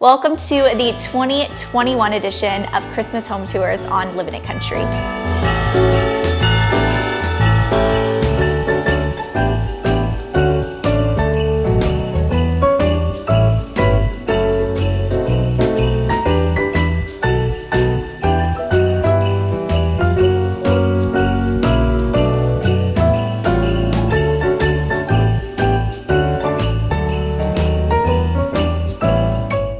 Welcome to the 2021 edition of Christmas Home Tours on Living It Country.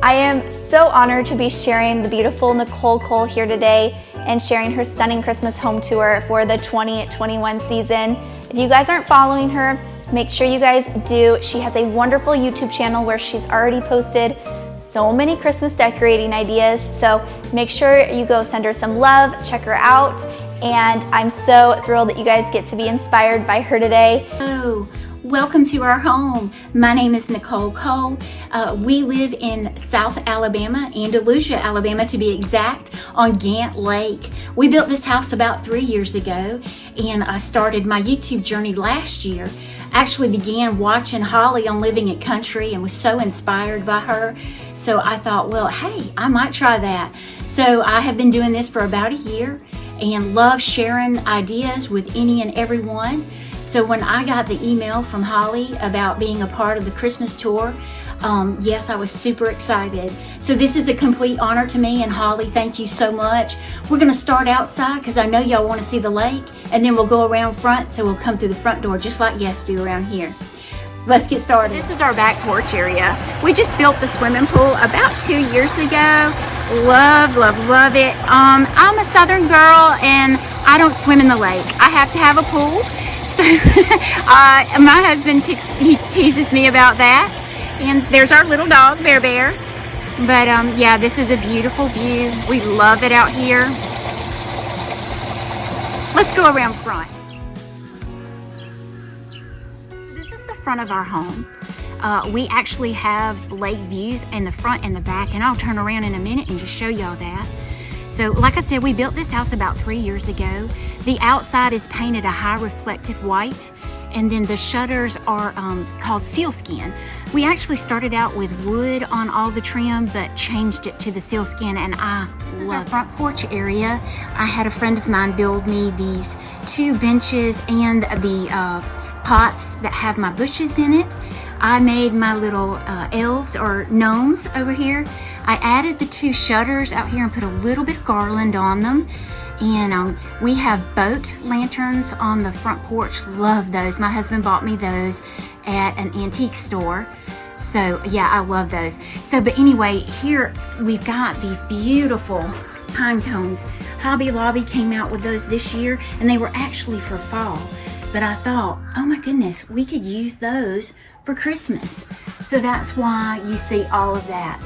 I am so honored to be sharing the beautiful Nicole Cole here today and sharing her stunning Christmas home tour for the 2021 season. If you guys aren't following her, make sure you guys do. She has a wonderful YouTube channel where she's already posted so many Christmas decorating ideas. So make sure you go send her some love, check her out. And I'm so thrilled that you guys get to be inspired by her today. Hello. Welcome to our home. My name is Nicole Cole. We live in South Alabama, Andalusia, Alabama to be exact, on Gant Lake. We built this house about 3 years ago, and I started my YouTube journey last year. Actually began watching Holly on Living It Country and was so inspired by her. So I thought, well, hey, I might try that. So I have been doing this for about a year and love sharing ideas with any and everyone. So when I got the email from Holly about being a part of the Christmas tour, yes, I was super excited. So this is a complete honor to me, and Holly, thank you so much. We're gonna start outside because I know y'all wanna see the lake, and then we'll go around front, so we'll come through the front door just like guests do around here. Let's get started. This is our back porch area. We just built the swimming pool about 2 years ago. Love, love, love it. I'm a Southern girl, and I don't swim in the lake. I have to have a pool. So my husband he teases me about that, and there's our little dog Bear. But yeah, this is a beautiful view. We love it out here. Let's go around front. This is the front of our home. We actually have lake views in the front and the back, and I'll turn around in a minute and just show y'all that. So like I said, we built this house about 3 years ago. The outside is painted a high reflective white, and then the shutters are called sealskin. We actually started out with wood on all the trim, but changed it to the sealskin, and this is our front porch area. I had a friend of mine build me these 2 benches and the pots that have my bushes in it. I made my little elves or gnomes over here. I added the 2 shutters out here and put a little bit of garland on them. And we have boat lanterns on the front porch. Love those. My husband bought me those at an antique store. So yeah, I love those. So, but anyway, here we've got these beautiful pine cones. Hobby Lobby came out with those this year, and they were actually for fall. But I thought, oh my goodness, we could use those for Christmas. So that's why you see all of that.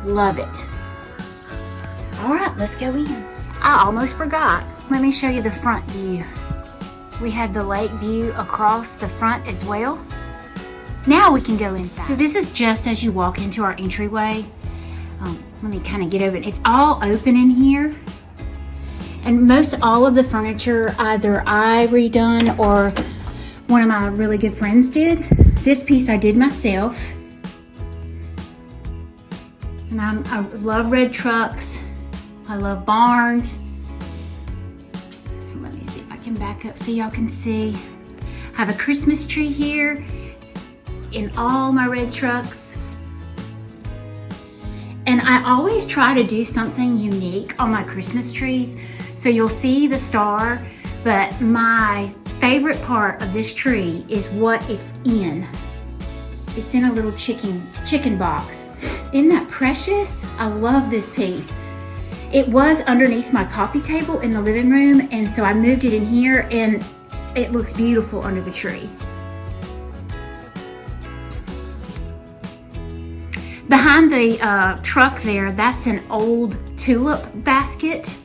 Love it. All right, let's go in. I almost forgot. Let me show you the front view. We had the lake view across the front as well. Now we can go inside. So this is just as you walk into our entryway. Let me kind of get over it. It's all open in here. And most all of the furniture, either I redone or one of my really good friends did. This piece I did myself. And I love red trucks. I love barns. So let me see if I can back up so y'all can see. I have a Christmas tree here in all my red trucks. And I always try to do something unique on my Christmas trees. So you'll see the star, but my favorite part of this tree is what it's in. It's in a little chicken box. Isn't that precious? I love this piece. It was underneath my coffee table in the living room, and so I moved it in here, and it looks beautiful under the tree. Behind the truck there, that's an old tulip basket.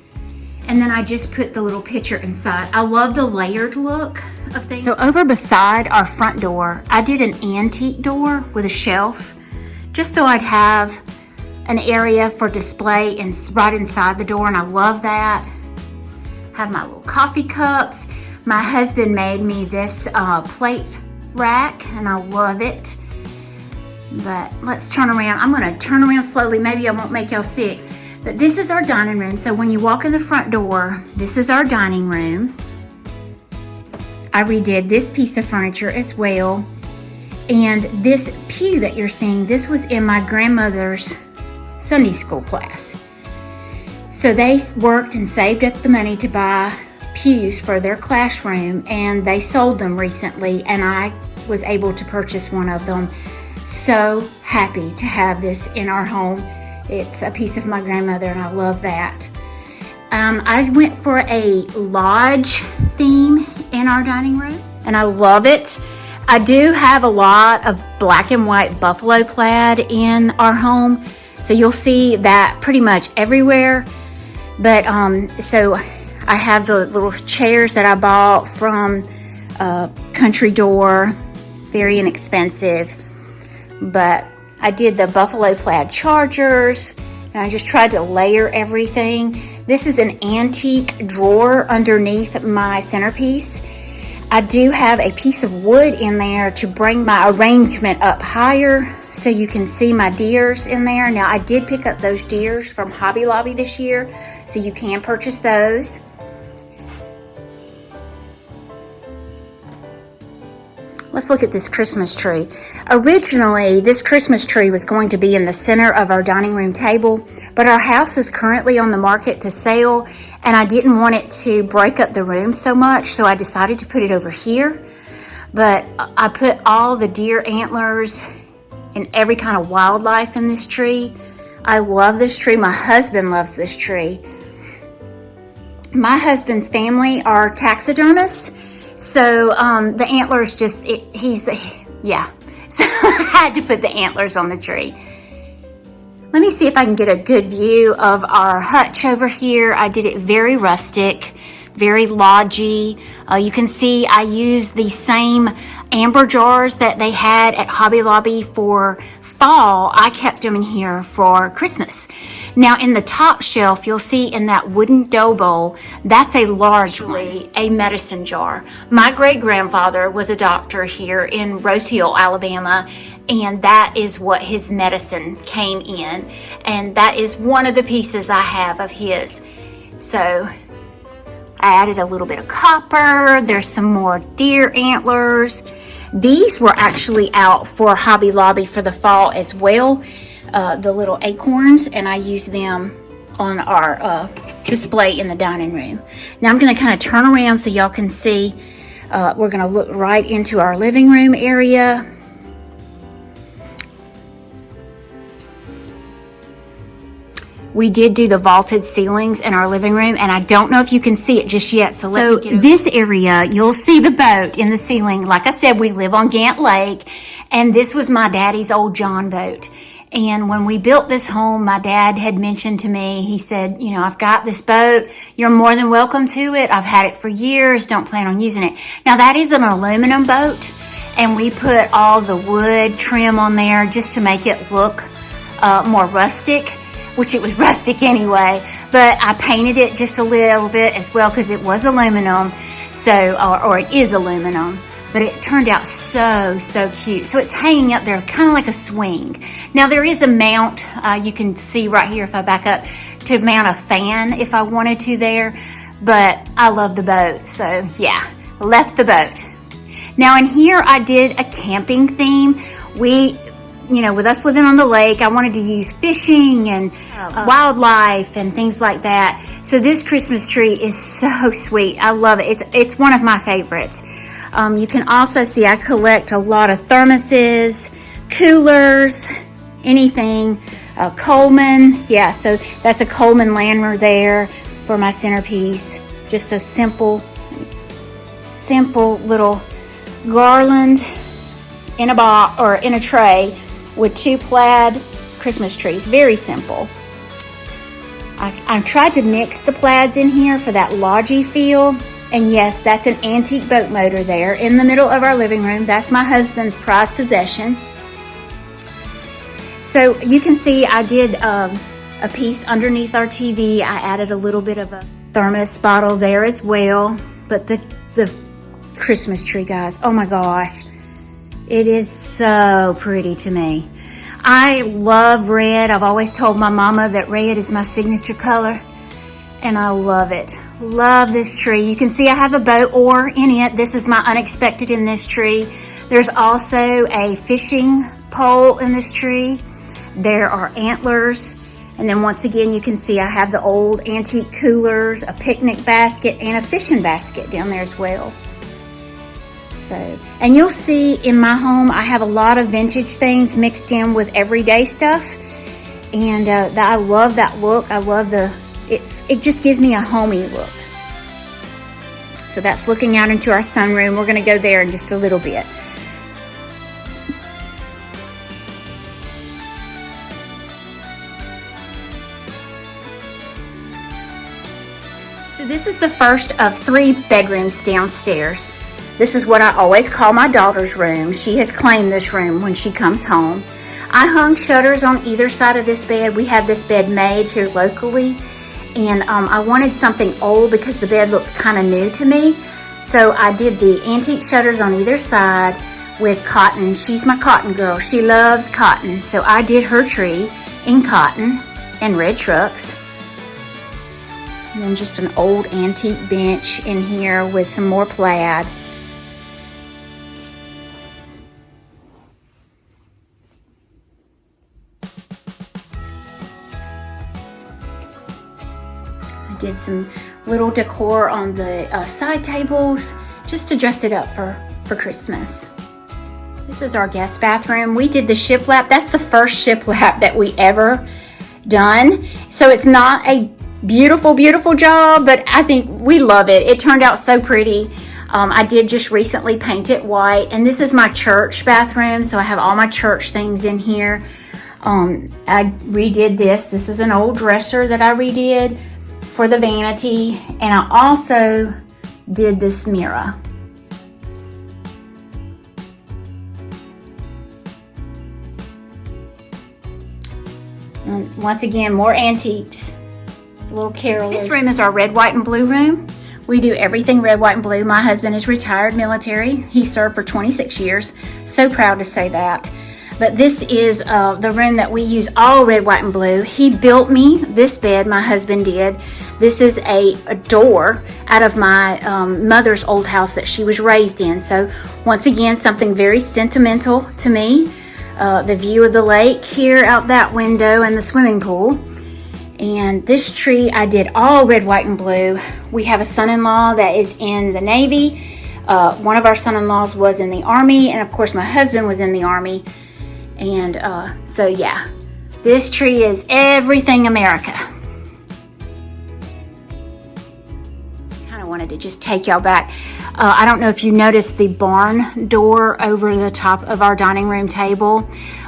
And then I just put the little picture inside. I love the layered look of things. So over beside our front door, I did an antique door with a shelf, just so I'd have an area for display and right inside the door, and I love that. Have my little coffee cups. My husband made me this plate rack, and I love it. but let's turn around. I'm gonna turn around slowly. Maybe I won't make y'all sick. But this is our dining room. So when you walk in the front door, this is our dining room. I redid this piece of furniture as well. And this pew that you're seeing, this was in my grandmother's Sunday school class. So they worked and saved up the money to buy pews for their classroom, and they sold them recently, and I was able to purchase one of them. So happy to have this in our home. It's a piece of my grandmother, and I love that. I went for a lodge theme in our dining room, and I love it. I do have a lot of black and white buffalo plaid in our home, so you'll see that pretty much everywhere. But so I have the little chairs that I bought from Country Door, very inexpensive. But I did the buffalo plaid chargers, and I just tried to layer everything. This is an antique drawer underneath my centerpiece. I do have a piece of wood in there to bring my arrangement up higher so you can see my deers in there. Now, I did pick up those deers from Hobby Lobby this year, so you can purchase those. Let's look at this Christmas tree. Originally, this Christmas tree was going to be in the center of our dining room table, but our house is currently on the market to sell, and I didn't want it to break up the room so much, so I decided to put it over here. But I put all the deer antlers and every kind of wildlife in this tree. I love this tree. My husband loves this tree. My husband's family are taxidermists, so the antlers just, yeah. So I had to put the antlers on the tree. Let me see if I can get a good view of our hutch over here. I did it very rustic, very lodgy. You can see I used the same amber jars that they had at Hobby Lobby for fall. I kept them in here for Christmas. Now in the top shelf, you'll see in that wooden dough bowl, that's a largely a medicine jar. My great-grandfather was a doctor here in Rose Hill, Alabama, and that is what his medicine came in. And that is one of the pieces I have of his. So I added a little bit of copper. There's some more deer antlers. These were actually out for Hobby Lobby for the fall as well, the little acorns, and I used them on our display in the dining room. Now I'm going to kind of turn around so y'all can see. We're going to look right into our living room area. We did do the vaulted ceilings in our living room, and I don't know if you can see it just yet. So this area, you'll see the boat in the ceiling. Like I said, we live on Gant Lake, and this was my daddy's old John boat. And when we built this home, my dad had mentioned to me, he said, you know, I've got this boat. You're more than welcome to it. I've had it for years. Don't plan on using it. Now, that is an aluminum boat, and we put all the wood trim on there just to make it look more rustic, which it was rustic anyway, but I painted it just a little bit as well because it was aluminum, so or it is aluminum, but it turned out so cute. So it's hanging up there kind of like a swing. Now there is a mount, you can see right here if I back up, to mount a fan if I wanted to there, but I love the boat, so yeah, left the boat. Now in here I did a camping theme. You know, with us living on the lake, I wanted to use fishing and wildlife and things like that. So this Christmas tree is so sweet. I love it. It's one of my favorites. You can also see I collect a lot of thermoses, coolers, anything. Coleman, yeah, so that's a Coleman lantern there for my centerpiece. Just a simple little garland in a box or in a tray with two plaid Christmas trees. Very simple. I tried to mix the plaids in here for that lodgy feel. And yes, that's an antique boat motor there in the middle of our living room. That's my husband's prized possession. So you can see I did a piece underneath our TV. I added a little bit of a thermos bottle there as well. But the Christmas tree, guys, oh my gosh. It is so pretty to me. I love red. I've always told my mama that red is my signature color, and I love it. Love this tree. You can see I have a boat oar in it. This is my unexpected in this tree. There's also a fishing pole in this tree. There are antlers. And then once again, you can see I have the old antique coolers, a picnic basket, and a fishing basket down there as well. So, and you'll see in my home, I have a lot of vintage things mixed in with everyday stuff. And I love that look. I love it just gives me a homey look. So that's looking out into our sunroom. We're gonna go there in just a little bit. So this is the first of 3 bedrooms downstairs. This is what I always call my daughter's room. She has claimed this room when she comes home. I hung shutters on either side of this bed. We had this bed made here locally, and I wanted something old because the bed looked kind of new to me. So I did the antique shutters on either side with cotton. She's my cotton girl. She loves cotton. So I did her tree in cotton and red trucks. And then just an old antique bench in here with some more plaid. Did some little decor on the side tables just to dress it up for Christmas. This is our guest bathroom. We did the shiplap. That's the first shiplap that we ever done. So it's not a beautiful, beautiful job, but I think we love it. It turned out so pretty. I did just recently paint it white, and this is my church bathroom. So I have all my church things in here. I redid this. This is an old dresser that I redid for the vanity, and I also did this mirror. And once again, more antiques, little carolers. This room is our red, white, and blue room. We do everything red, white, and blue. My husband is retired military. He served for 26 years. So proud to say that. But this is the room that we use all red, white, and blue. He built me this bed, my husband did. This is a door out of my mother's old house that she was raised in. So once again, something very sentimental to me. The view of the lake here out that window and the swimming pool. And this tree I did all red, white, and blue. We have a son-in-law that is in the Navy. One of our son-in-laws was in the Army, and of course my husband was in the Army. And so yeah, this tree is everything America. Kind of wanted to just take y'all back. I don't know if you noticed the barn door over the top of our dining room table.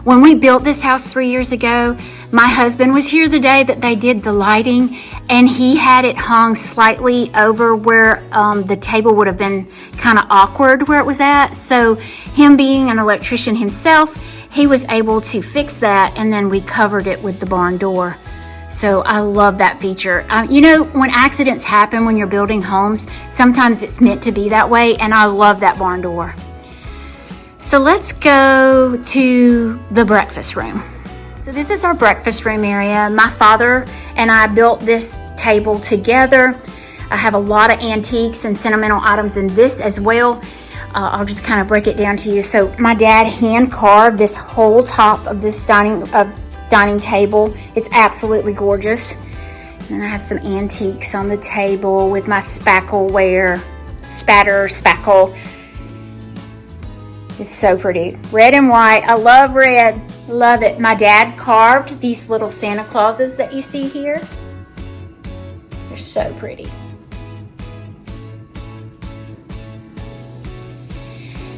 When we built this house 3 years ago, my husband was here the day that they did the lighting, and he had it hung slightly over where the table would have been kind of awkward where it was at. So him being an electrician himself, he was able to fix that, and then we covered it with the barn door. So I love that feature. You know, when accidents happen when you're building homes, sometimes it's meant to be that way, and I love that barn door. So let's go to the breakfast room. So this is our breakfast room area. My father and I built this table together. I have a lot of antiques and sentimental items in this as well. I'll just kind of break it down to you. So my dad hand carved this whole top of this dining table. It's absolutely gorgeous. And I have some antiques on the table with my spackleware, spackle. It's so pretty. Red and white. I love red. Love it. My dad carved these little Santa Clauses that you see here. They're so pretty.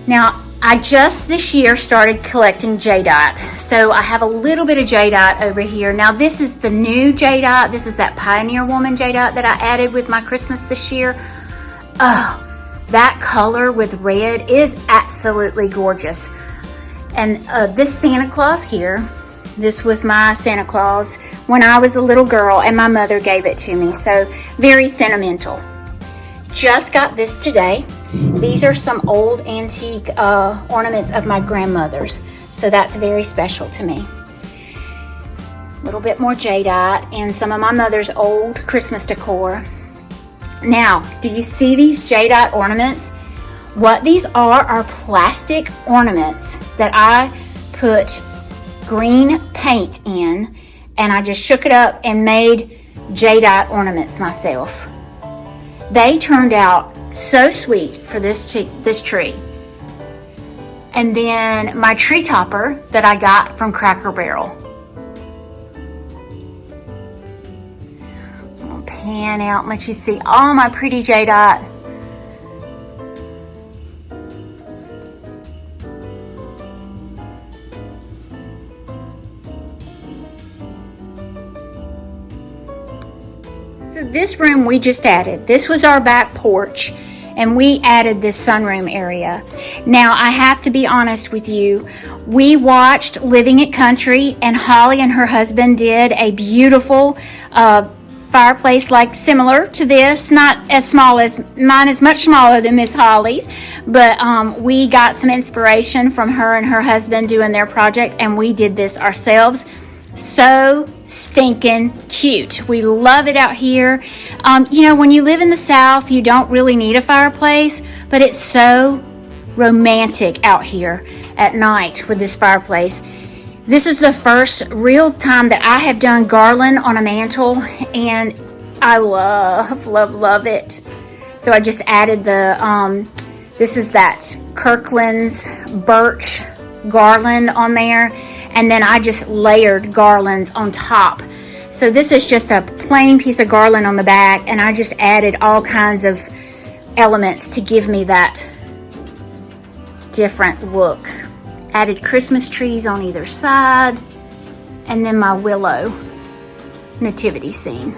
Now, I just this year started collecting jadeite. So I have a little bit of jadeite over here. Now this is the new jadeite. This is that Pioneer Woman jadeite that I added with my Christmas this year. Oh, that color with red is absolutely gorgeous. And this Santa Claus here, this was my Santa Claus when I was a little girl, and my mother gave it to me. So very sentimental. Just got this today. These are some old antique ornaments of my grandmother's, so that's very special to me. A little bit more jadeite and some of my mother's old Christmas decor. Now, do you see these jadeite ornaments? What these are plastic ornaments that I put green paint in, and I just shook it up and made jadeite ornaments myself. They turned out so sweet for this tree. And then my tree topper that I got from Cracker Barrel. I'll pan out and let you see all my pretty jadeite. So this room we just added. This was our back porch, and we added this sunroom area. Now, I have to be honest with you. We watched Living It Country, and Holly and her husband did a beautiful fireplace like similar to this. Not as small as mine, is much smaller than Miss Holly's, but we got some inspiration from her and her husband doing their project, and we did this ourselves. So stinking cute. We love it out here. You know, when you live in the South, you don't really need a fireplace, but it's so romantic out here at night with this fireplace. This is the first real time that I have done garland on a mantle, and I love it. So I just added the, this is that Kirkland's birch garland on there. And then I just layered garlands on top. So this is just a plain piece of garland on the back, and I just added all kinds of elements to give me that different look. Added Christmas trees on either side, and then my willow nativity scene.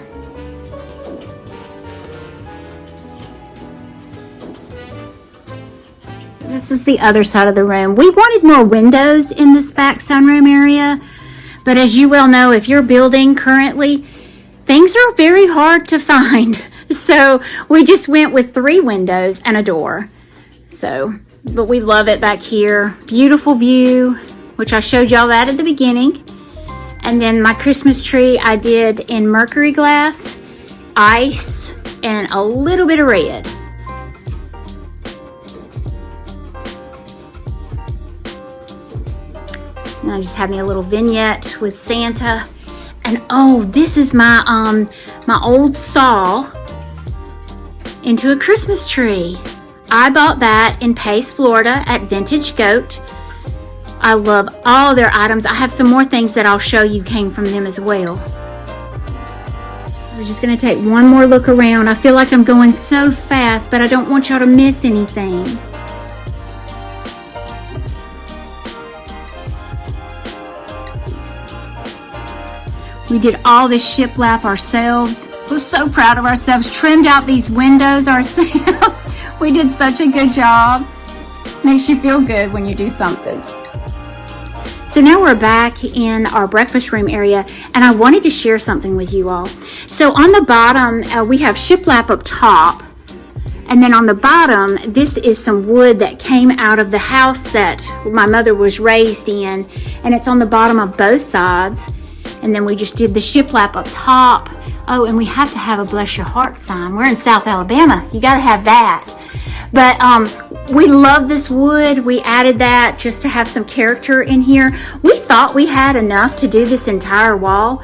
This is the other side of the room. We wanted more windows in this back sunroom area, but as you well know, if you're building currently, things are very hard to find. So we just went with 3 windows and a door. But we love it back here. Beautiful view, which I showed y'all that at the beginning. And then my Christmas tree I did in mercury glass, ice, and a little bit of red. And I just have me a little vignette with Santa. And oh, this is my my old saw into a Christmas tree. I bought that in Pace, Florida at Vintage Goat. I love all their items. I have some more things that I'll show you came from them as well. We're just gonna take one more look around. I feel like I'm going so fast, but I don't want y'all to miss anything. We did all this shiplap ourselves. We're so proud of ourselves. Trimmed out these windows ourselves. We did such a good job. Makes you feel good when you do something. So now we're back in our breakfast room area, and I wanted to share something with you all. So on the bottom, we have shiplap up top, and then on the bottom, this is some wood that came out of the house that my mother was raised in, and it's on the bottom of both sides. And then we just did the shiplap up top. Oh, and we have to have a bless your heart sign. We're in South Alabama. You got to have that. But we love this wood. We added that just to have some character in here. We thought we had enough to do this entire wall.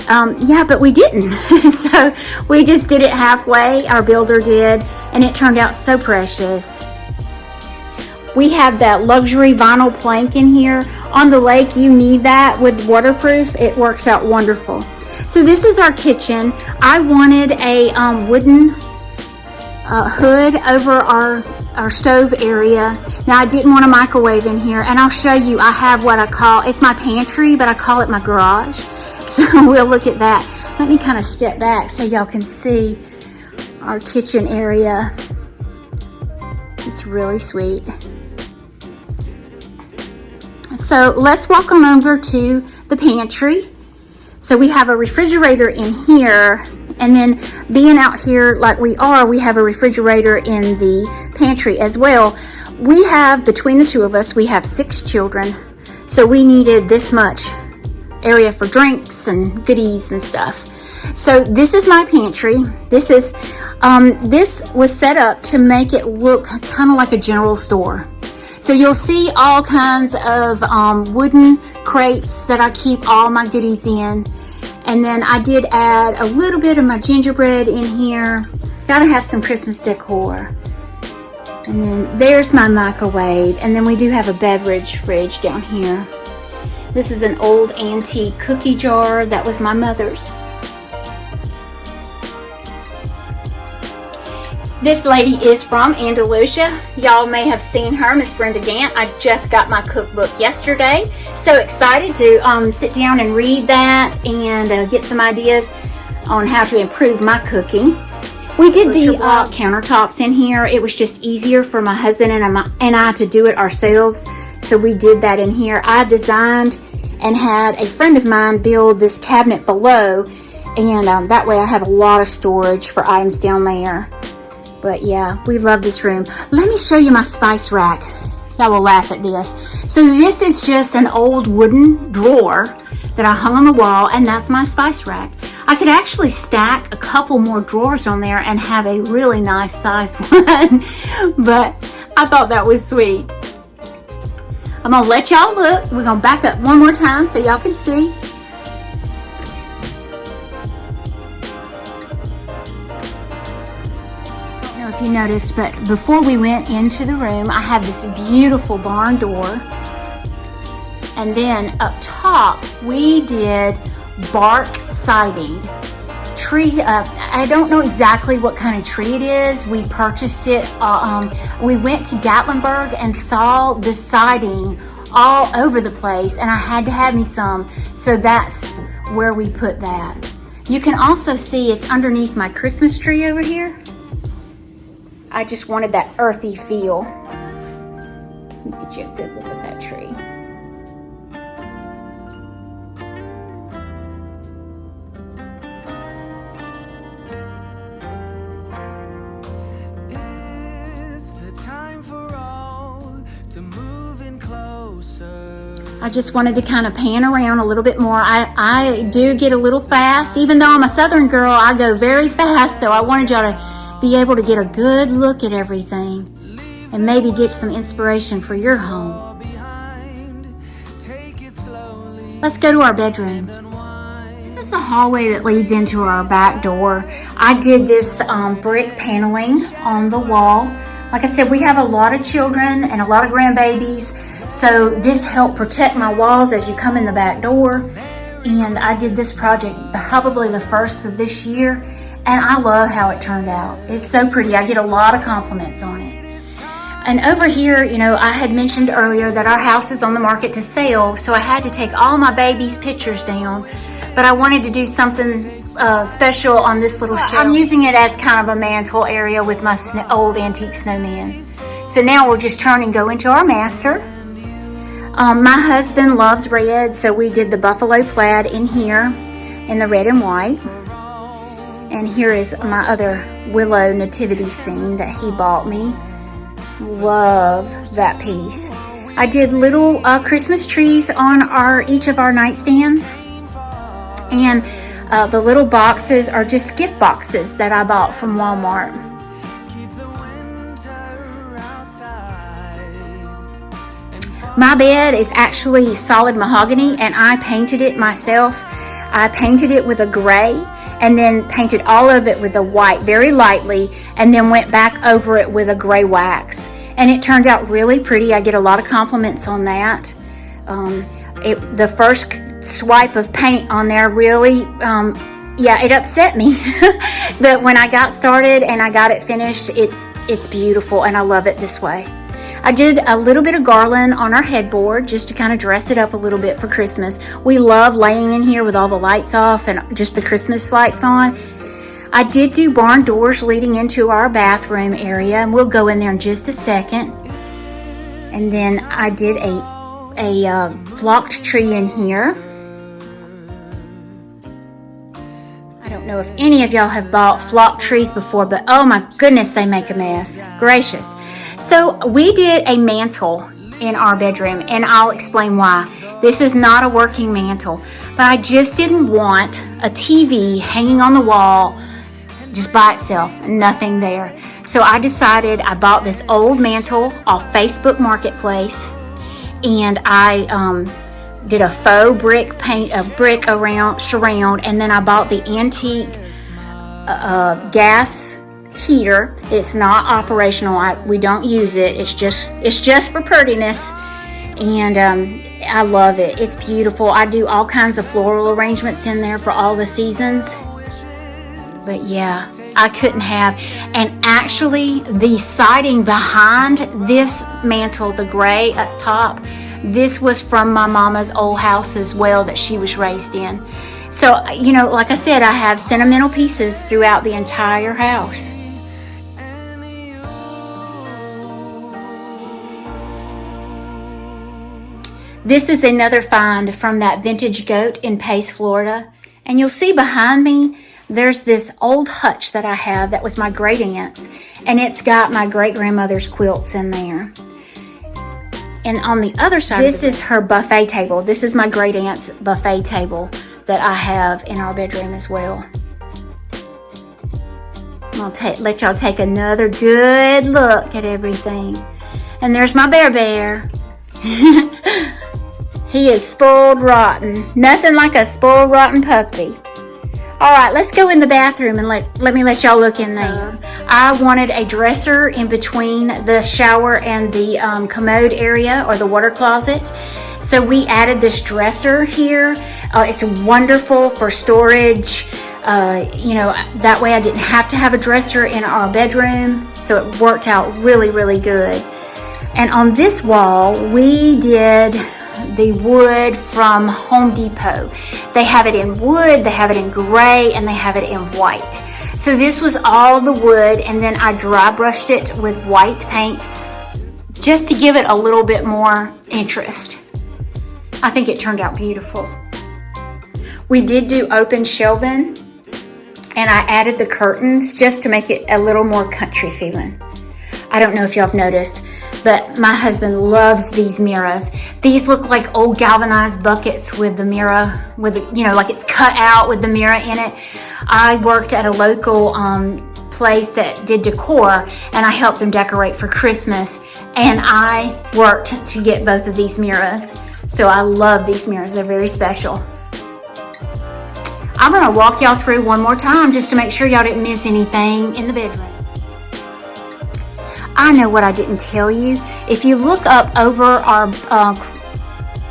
Yeah, but we didn't. So we just did it halfway. Our builder did, and it turned out so precious. We have that luxury vinyl plank in here. On the lake, you need that with waterproof. It works out wonderful. So this is our kitchen. I wanted a wooden hood over our stove area. Now, I didn't want a microwave in here, and I'll show you. I have what I call, it's my pantry, but I call it my garage. So we'll look at that. Let me kind of step back so y'all can see our kitchen area. It's really sweet. So let's walk on over to the pantry. So we have a refrigerator in here, and then being out here like we are, we have a refrigerator in the pantry as well. We have, between the two of us, we have 6 children. So we needed this much area for drinks and goodies and stuff. So this is my pantry. This was set up to make it look kind of like a general store. So you'll see all kinds of wooden crates that I keep all my goodies in. And then I did add a little bit of my gingerbread in here. Gotta have some Christmas decor. And then there's my microwave. And then we do have a beverage fridge down here. This is an old antique cookie jar that was my mother's. This lady is from Andalusia. Y'all may have seen her, Miss Brenda Gant. I just got my cookbook yesterday. So excited to sit down and read that and get some ideas on how to improve my cooking. We did the countertops in here. It was just easier for my husband and I to do it ourselves. So we did that in here. I designed and had a friend of mine build this cabinet below. And that way I have a lot of storage for items down there. But yeah, we love this room. Let me show you my spice rack. Y'all will laugh at this. So this is just an old wooden drawer that I hung on the wall, and that's my spice rack. I could actually stack a couple more drawers on there and have a really nice size one, but I thought that was sweet. I'm gonna let y'all look. We're gonna back up one more time so y'all can see. If you noticed, but before we went into the room, I have this beautiful barn door, and then up top we did bark siding. Tree, I don't know exactly what kind of tree it is. We purchased it. We went to Gatlinburg and saw the siding all over the place, and I had to have me some, so that's where we put that. You can also see it's underneath my Christmas tree over here. I just wanted that earthy feel. Let me get you a good look at that tree. It's the time for all to move in closer. I just wanted to kind of pan around a little bit more. I do get a little fast. Even though I'm a Southern girl, I go very fast, so I wanted y'all to be able to get a good look at everything and maybe get some inspiration for your home. Let's go to our bedroom. This is the hallway that leads into our back door. I did this brick paneling on the wall. Like I said, we have a lot of children and a lot of grandbabies, so this helped protect my walls as you come in the back door. And I did this project probably the first of this year. And I love how it turned out. It's so pretty. I get a lot of compliments on it. And over here, you know, I had mentioned earlier that our house is on the market to sell, so I had to take all my babies' pictures down. But I wanted to do something special on this little shelf. I'm using it as kind of a mantle area with my old antique snowman. So now we'll just turn and go into our master. My husband loves red, so we did the buffalo plaid in here in the red and white. And here is my other willow nativity scene that he bought me. Love that piece. I did little Christmas trees on each of our nightstands. And the little boxes are just gift boxes that I bought from Walmart. My bed is actually solid mahogany, and I painted it myself. I painted it with a gray, and then painted all of it with a white very lightly, and then went back over it with a gray wax. And it turned out really pretty. I get a lot of compliments on that. The first swipe of paint on there really, it upset me. But when I got started and I got it finished, it's beautiful, and I love it this way. I did a little bit of garland on our headboard just to kind of dress it up a little bit for Christmas. We love laying in here with all the lights off and just the Christmas lights on. I did do barn doors leading into our bathroom area, and we'll go in there in just a second. And then I did a flocked tree in here. I don't know if any of y'all have bought flocked trees before, but oh my goodness, they make a mess. Gracious. So we did a mantle in our bedroom, and I'll explain why. This is not a working mantle, but I just didn't want a TV hanging on the wall just by itself, nothing there. So I decided, I bought this old mantle off Facebook Marketplace, and I did a faux brick paint, a brick around surround, and then I bought the antique gas heater. It's not operational. We don't use it. It's just for prettiness, and I love it. It's beautiful. I do all kinds of floral arrangements in there for all the seasons. But yeah, I couldn't have. And actually, the siding behind this mantle, the gray up top, this was from my mama's old house as well that she was raised in. So, you know, like I said, I have sentimental pieces throughout the entire house. This is another find from that vintage goat in Pace, Florida. And you'll see behind me, there's this old hutch that I have that was my great aunt's, and it's got my great grandmother's quilts in there. And on the other side, this is her buffet table. This is my great aunt's buffet table that I have in our bedroom as well. I'll let y'all take another good look at everything. And there's my bear. He is spoiled rotten. Nothing like a spoiled rotten puppy. All right, let's go in the bathroom and let me let y'all look in there. I wanted a dresser in between the shower and the commode area, or the water closet. So we added this dresser here. It's wonderful for storage. You know, that way I didn't have to have a dresser in our bedroom. So it worked out really, really good. And on this wall, we did the wood from Home Depot. They have it in wood, they have it in gray, and they have it in white. So this was all the wood, and then I dry brushed it with white paint just to give it a little bit more interest. I think it turned out beautiful. We did do open shelving, and I added the curtains just to make it a little more country feeling. I don't know if y'all have noticed, but my husband loves these mirrors. These look like old galvanized buckets with the mirror, you know, like it's cut out with the mirror in it. I worked at a local place that did decor, and I helped them decorate for Christmas, and I worked to get both of these mirrors. So I love these mirrors. They're very special. I'm gonna walk y'all through one more time just to make sure y'all didn't miss anything in the bedroom. I know what I didn't tell you. If you look up over our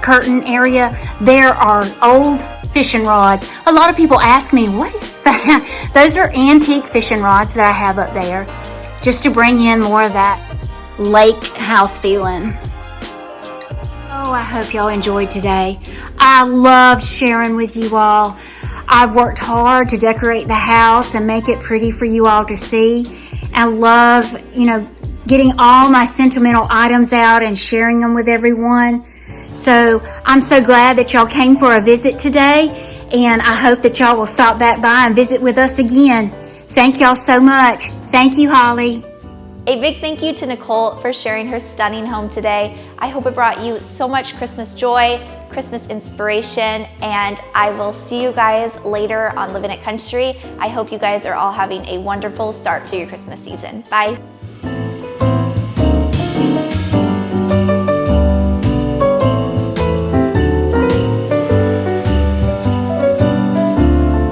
curtain area, there are old fishing rods. A lot of people ask me, what is that? Those are antique fishing rods that I have up there, just to bring in more of that lake house feeling. Oh, I hope y'all enjoyed today. I loved sharing with you all. I've worked hard to decorate the house and make it pretty for you all to see. I love, you know, getting all my sentimental items out and sharing them with everyone. So I'm so glad that y'all came for a visit today, and I hope that y'all will stop back by and visit with us again. Thank y'all so much. Thank you, Holly. A big thank you to Nicole for sharing her stunning home today. I hope it brought you so much Christmas joy, Christmas inspiration, and I will see you guys later on Living It Country. I hope you guys are all having a wonderful start to your Christmas season. Bye.